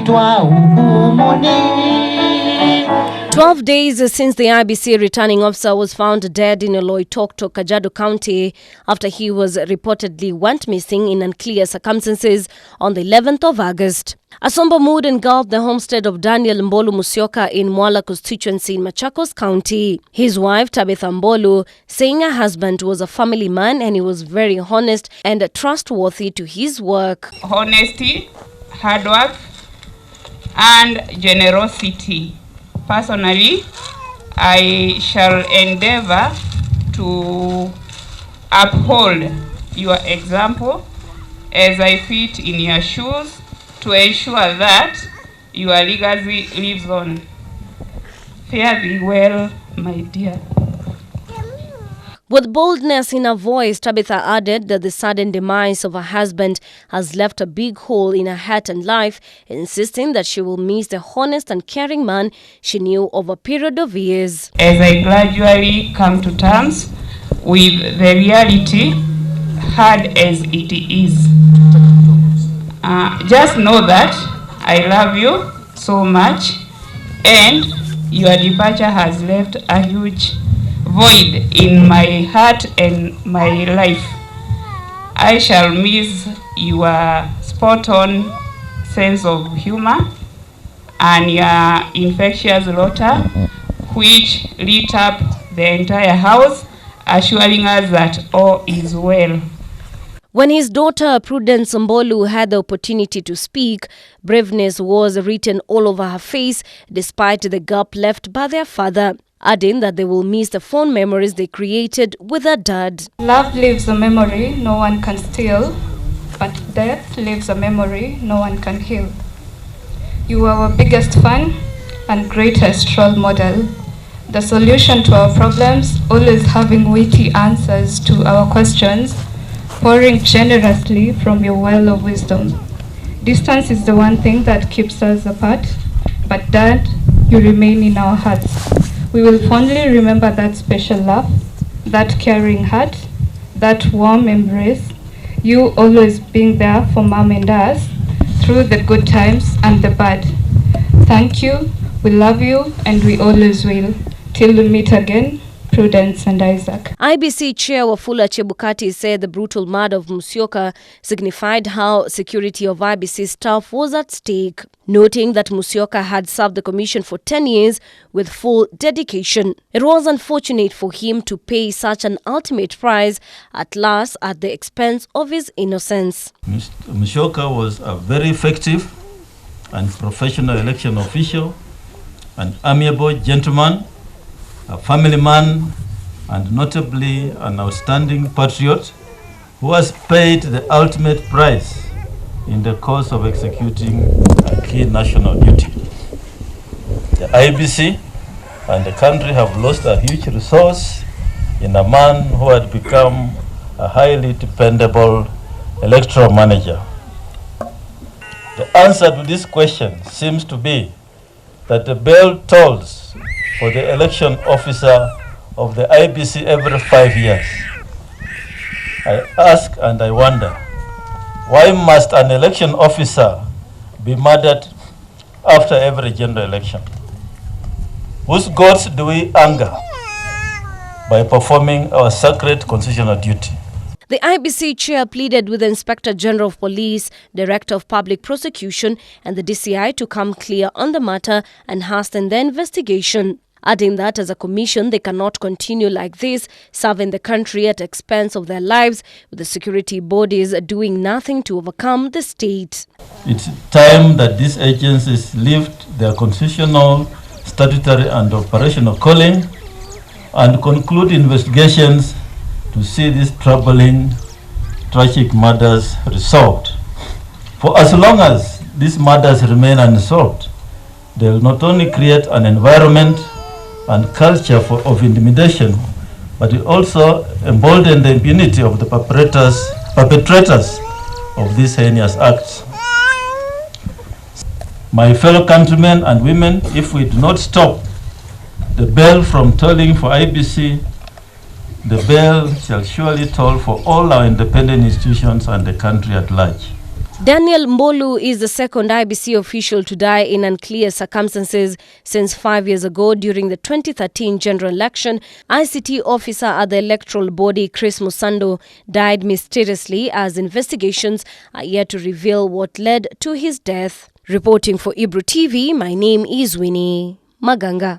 12 days since the Iebc returning officer was found dead in Oloitoktok, Kajiado County after he was reportedly went missing in unclear circumstances on the 11th of August. A somber mood engulfed the homestead of Daniel Mbolu Musyoka in Mwala Constituency in Machakos County. His wife, Tabitha Mbolu, saying her husband was a family man and he was very honest and trustworthy to his work. Honesty, hard work, and generosity. Personally, I shall endeavor to uphold your example as I fit in your shoes to ensure that your legacy lives on. Fare thee well, my dear. With boldness in her voice, Tabitha added that the sudden demise of her husband has left a big hole in her heart and life, insisting that she will miss the honest and caring man she knew over a period of years. As I gradually come to terms with the reality, hard as it is, just know that I love you so much, and your departure has left a huge void in my heart and my life. I shall miss your spot-on sense of humor and your infectious laughter, which lit up the entire house, assuring us that all is well. When his daughter Prudence Mbolu had the opportunity to speak, braveness was written all over her face despite the gap left by their father, adding that they will miss the fond memories they created with their dad. Love leaves a memory no one can steal, but death leaves a memory no one can heal. You are our biggest fan and greatest role model. The solution to our problems, always having witty answers to our questions, pouring generously from your well of wisdom. Distance is the one thing that keeps us apart, but Dad, you remain in our hearts. We will fondly remember that special laugh, that caring heart, that warm embrace, you always being there for Mom and us through the good times and the bad. Thank you, we love you, and we always will. Till we meet again, Prudence and Isaac. Iebc Chair Wafula Chebukati said the brutal murder of Musyoka signified how security of Iebc staff was at stake, noting that Musyoka had served the commission for 10 years with full dedication. It was unfortunate for him to pay such an ultimate price at last at the expense of his innocence. Musyoka was a very effective and professional election official, an amiable gentleman, a family man, and notably an outstanding patriot who has paid the ultimate price in the course of executing a key national duty. The Iebc and the country have lost a huge resource in a man who had become a highly dependable electoral manager. The answer to this question seems to be that the bell tolls for the election officer of the Iebc every 5 years. I ask and I wonder, why must an election officer be murdered after every general election? Whose gods do we anger by performing our sacred constitutional duty? The Iebc chair pleaded with the Inspector General of Police, Director of Public Prosecution and the DCI to come clear on the matter and hasten the investigation, adding that as a commission they cannot continue like this, serving the country at the expense of their lives, with the security bodies doing nothing to overcome the state. It's time that these agencies lift their constitutional, statutory and operational calling and conclude investigations to see these troubling, tragic murders resolved. For as long as these murders remain unsolved, they will not only create an environment and culture of intimidation, but it also embolden the impunity of the perpetrators of these heinous acts. My fellow countrymen and women, if we do not stop the bell from tolling for Iebc, the bell shall surely toll for all our independent institutions and the country at large. Daniel Mbolu is the second IEBC official to die in unclear circumstances since 5 years ago during the 2013 general election. ICT officer at the electoral body Chris Musando died mysteriously as investigations are yet to reveal what led to his death. Reporting for Ibru TV, my name is Winnie Maganga.